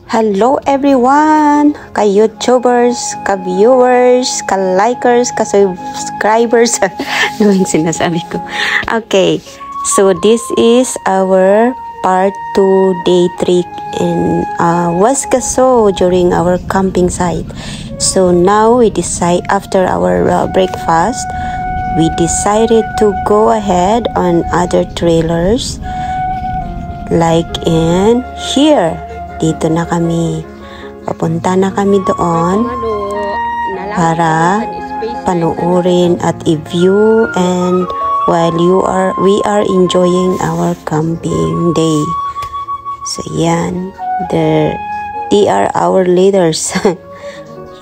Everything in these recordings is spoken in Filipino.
Hello everyone! Ka-YouTubers, ka-viewers, ka-likers, ka-subscribers. Ano yung sinasabi ko? Okay, so this is our part 2 day trip in Huascaso during our camping site. So now we decide, after our breakfast, we decided to go ahead on other trailers like in here. Dito na kami. Papunta na kami doon para panuorin at i-view and while we are enjoying our camping day. So yan, they are our leaders.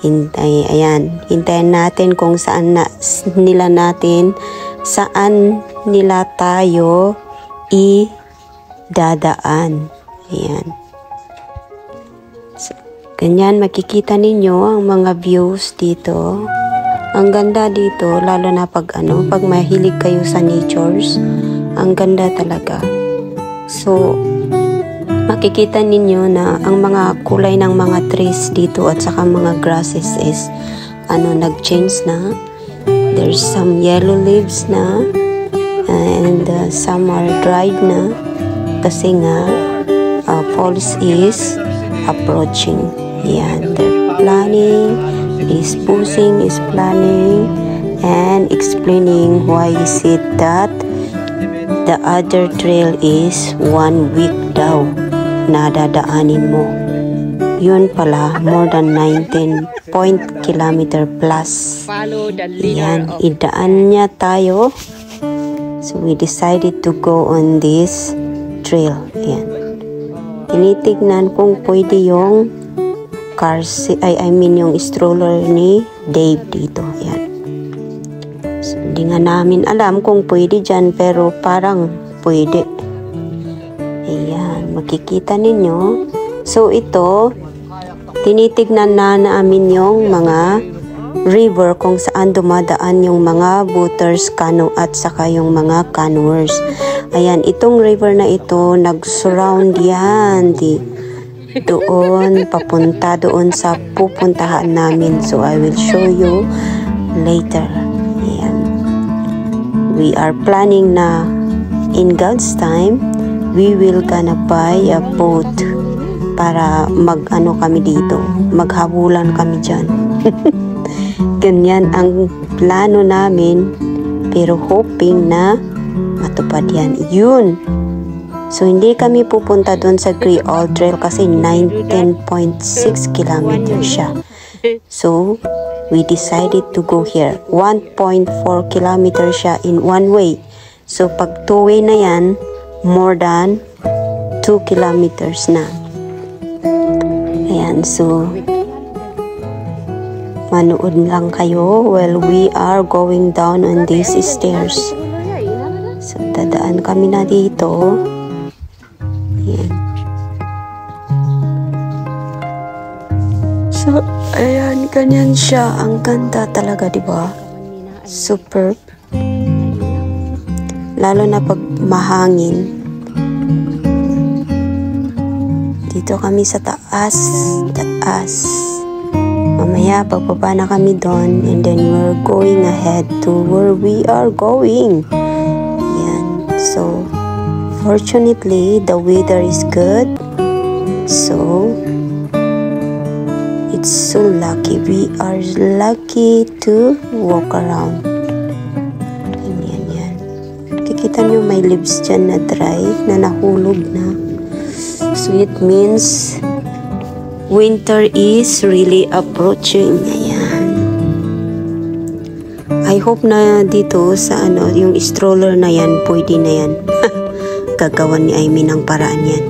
Hintayin natin kung saan nila tayo idadaan. Ayan. So, ganyan, makikita ninyo ang mga views dito. Ang ganda dito, lalo na pag mahilig kayo sa natures. Ang ganda talaga. So, makikita ninyo na ang mga kulay ng mga trees dito at saka mga grasses is nag-change na. There's some yellow leaves na and some are dried na kasi nga fall is approaching. Yan, they're planning, is planning and explaining why is it that the other trail is 1 week daw na dadaanin mo. Yun pala, more than 19 kilometer plus. Yan, idaan niya tayo. So we decided to go on this trail. Yan. Tinitignan kung pwede yung yung stroller ni Dave dito. Ayan. So, hindi nga namin alam kung pwede dyan, pero parang pwede. Ayan, makikita ninyo. So, ito, tinitignan na namin yung mga river kung saan dumadaan yung mga boaters, canoe at saka yung mga canoers. Ayan, itong river na ito, nag-surround yan. Doon, papunta doon sa pupuntahan namin. So, I will show you later. Ayan. We are planning na in God's time, we will gonna buy a boat para kami dito. Maghabulan kami dyan. Ganyan ang plano namin, pero hoping na matupad yan. Yun. So, hindi kami pupunta doon sa Griol Trail kasi 19.6 kilometers siya. So, we decided to go here. 1.4 kilometers siya in one way. So, pag two-way na yan, more than 2 kilometers na. Ayan. So, manood lang kayo while we are going down on these stairs. So, dadaan kami na dito. Ayan. So, ayan, ganyan siya. Ang ganda talaga, diba? Super. Lalo na pag mahangin. Dito kami sa taas. Mamaya, pagbaba na kami doon and then we're going ahead to where we are going. So, fortunately, the weather is good. So, it's so lucky. We are lucky to walk around. Yan. Kikita nyo may leaves dyan na dry, na nahulog na. So, it means winter is really approaching. Ayan. I hope na dito sa yung stroller na yan, pwede na yan. Gagawan ni Amy ng paraan yan.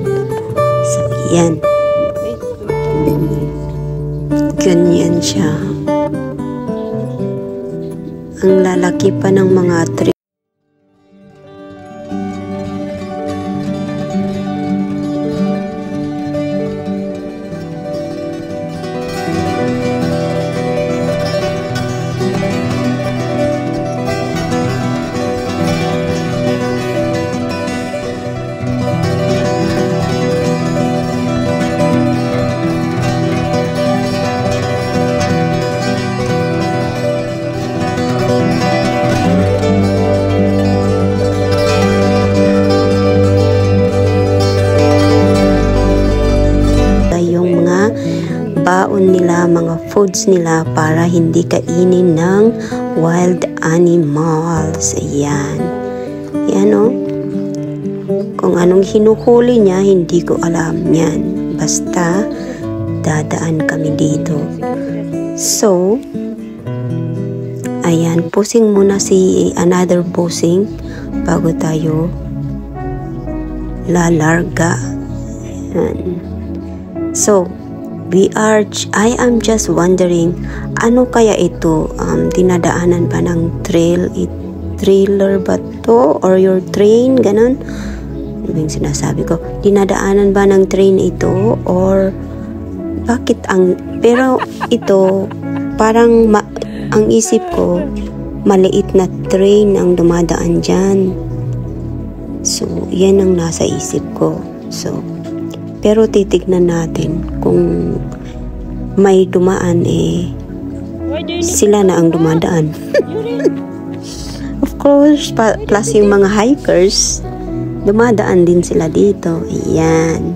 So, yan. Ganyan siya. Ang lalaki pa ng mga tree. baon nila, mga foods nila para hindi kainin ng wild animals. Ayan. Yan o. Kung anong hinuhuli niya, hindi ko alam yan. Basta, dadaan kami dito. So, ayan, posing muna si another posing bago tayo lalarga. Ayan. So, I am just wondering, ano kaya ito? Dinadaanan ba ng trailer ba to? Or your train? Ganon? Ano yung sinasabi ko? Dinadaanan ba ng train ito? Or bakit pero ito, parang ang isip ko, maliit na train ang dumadaan dyan. So, yan ang nasa isip ko. So, pero titignan natin kung may dumaan sila na ang dumadaan. Of course, plus yung mga hikers, dumadaan din sila dito. Ayan.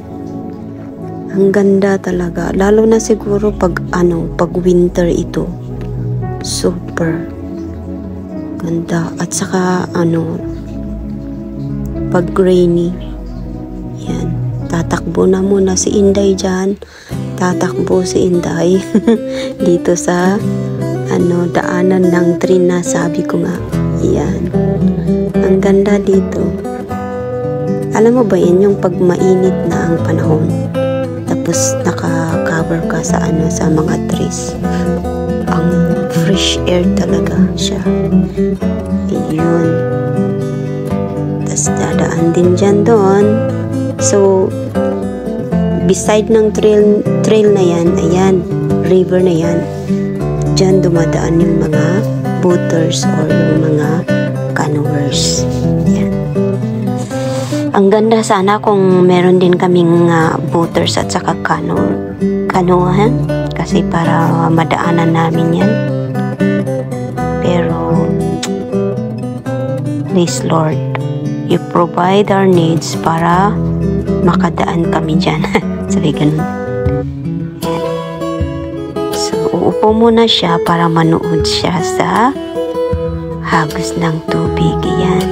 Ang ganda talaga. Lalo na siguro pag winter ito. Super ganda. At saka pag rainy. Yan. Tatakbo na muna si Inday dyan. Tatakbo si Inday dito sa daanan ng train na sabi ko nga. Yan. Ang ganda dito. Alam mo ba yan yung pag mainit na ang panahon? Tapos naka-cover ka sa sa mga trees. Ang fresh air talaga siya. Ayun. Tapos dadaan din dyan doon. So, beside ng trail na yan, ayan, river na yan, dyan dumadaan yung mga boaters or yung mga canoers. Yan. Ang ganda sana kung meron din kaming boaters at saka canoe, kasi para madaanan namin yan. Pero, please Lord, you provide our needs para makadaan kami dyan. Sabi ganun. Yan. So, uupo muna siya para manood siya sa hagos ng tubig. Yan.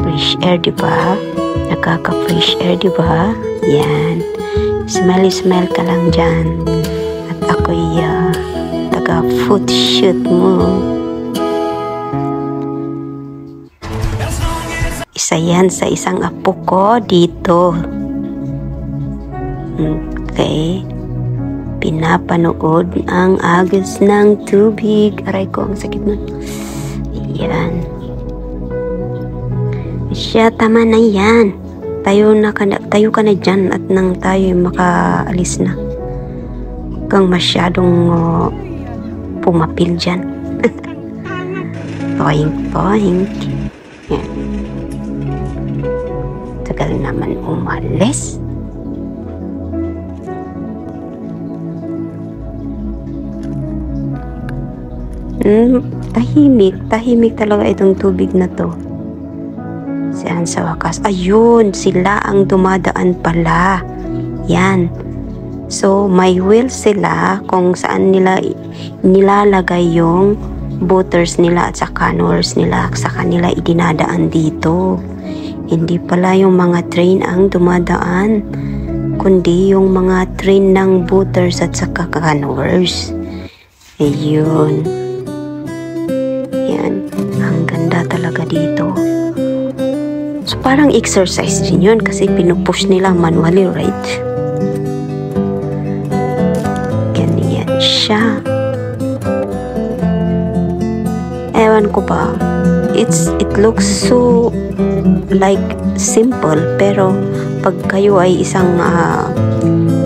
Fresh air, diba? Nakaka-fresh air, diba? Yan. Smile ka lang dyan. At ako'y taga-foot shoot mo. Isa yan sa isang apo ko dito. Okay. Pinapanood ang agos ng tubig. Aray ko, ang sakit nun. Ayan. Siya, tama na yan. Tayo ka na dyan at nang tayo makaalis na. Huwag kang masyadong pumapil dyan. Poink. Yan. Tagal naman umalis. Tahimik talaga itong tubig na to. Siyan sa wakas. Ayun, sila ang dumadaan pala. Yan. So, may wheel sila kung saan nila nilalagay yung boaters nila at sa canoers nila. Sa kanila idinadaan dito. Hindi pala yung mga train ang dumadaan, kundi yung mga train ng boaters at sa canoers. Ayun. Yan. Ang ganda talaga dito. So, parang exercise din yun kasi pinupush nila manually, right? Ganyan siya. Ewan ko ba, it looks so like simple, pero pag kayo ay isang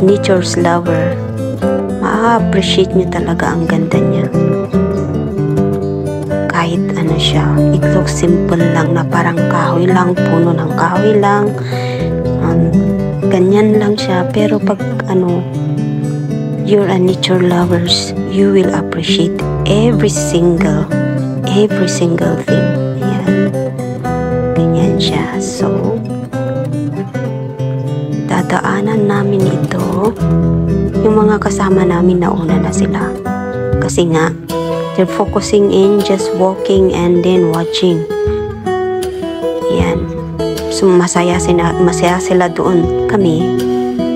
nature's lover, ma-appreciate nyo talaga ang ganda niya. Kahit ano siya, it looks simple lang na parang kahoy lang, puno ng kahoy lang, ganyan lang siya. Pero pag you're a nature lovers, you will appreciate every single thing. Ayan. Ganyan siya. So, napagdaanan namin ito, yung mga kasama namin nauna na sila. Kasi nga, they're focusing in just walking and then watching. Yan. So, masaya sila doon.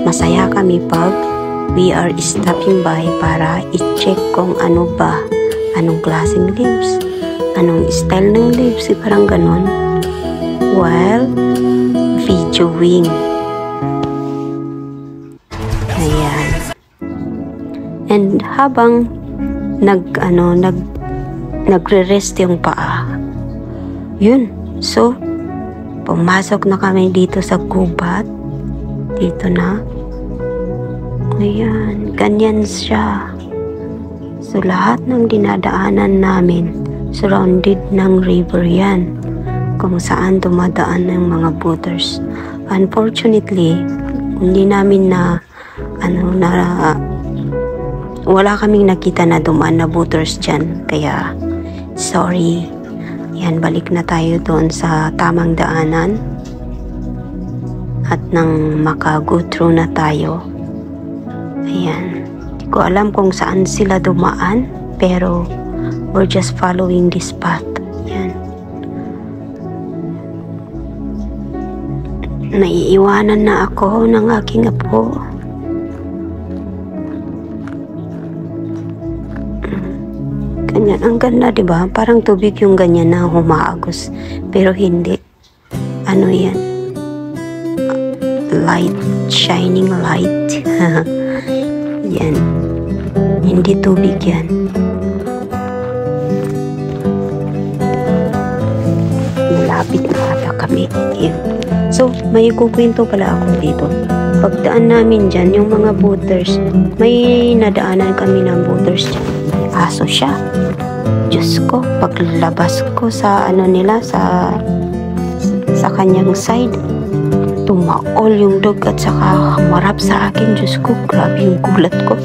Masaya kami pag we are stopping by para i-check kung ano ba, anong klaseng leaves, anong style ng leaves, parang ganon. While videoing. Ayan. And habang nagre-rest yung paa, yun. So, pumasok na kami dito sa gubat. Dito na. Ayan. Ganyan siya. So, lahat ng dinadaanan namin, surrounded ng river yan. Kung saan dumadaan ng mga boaters. Unfortunately, hindi namin wala kaming nakita na dumaan na boaters dyan. Kaya, sorry. Yan, balik na tayo doon sa tamang daanan. At nang maka-go through na tayo. Ayan. Hindi ko alam kung saan sila dumaan. Pero, we're just following this path. Yan. Naiiwanan na ako ng aking apo. Ganyan. Ang ganda, diba? Parang tubig yung ganyan na humaagos. Pero hindi. Ano yan? Light. Shining light. Yan. Hindi tubig yan. Malapit na ata kami. Yan. So, may kukwento pala ako dito. Pagdaan namin dyan, yung mga boaters, may nadaanan kami ng boaters dyan. May aso siya. Diyos ko, paglabas ko sa sa kanyang side, tumaol yung dog at saka marap sa akin. Diyos ko, grabe yung gulat ko.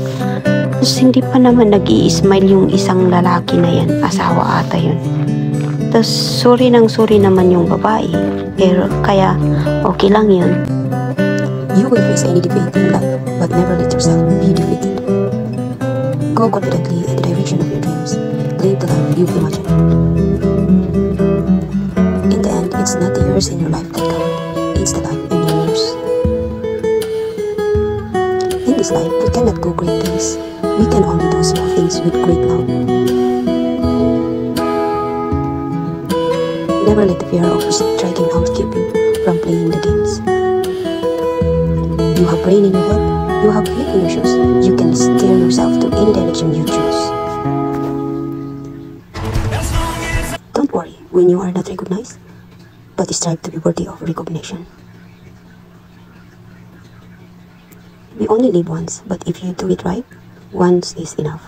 Tapos hindi pa naman nag-i-smile yung isang lalaki na yan. Asawa ata yun. Tapos sorry naman yung babae. Pero kaya okay lang yun. You will face any defeat in life, but never let yourself be defeated. Go confidently in the direction of your dreams. Live the life you imagine. In the end, it's not the years in your life that count. It's the life in your years. In this life, we cannot do great things. We can only do small things with great love. Never let the fear of striking out keep you from playing the games. You have brain in your head, you have feet in your shoes. You can steer yourself to any direction you choose. Don't worry when you are not recognized, but strive to be worthy of recognition. We only live once, but if you do it right, once is enough.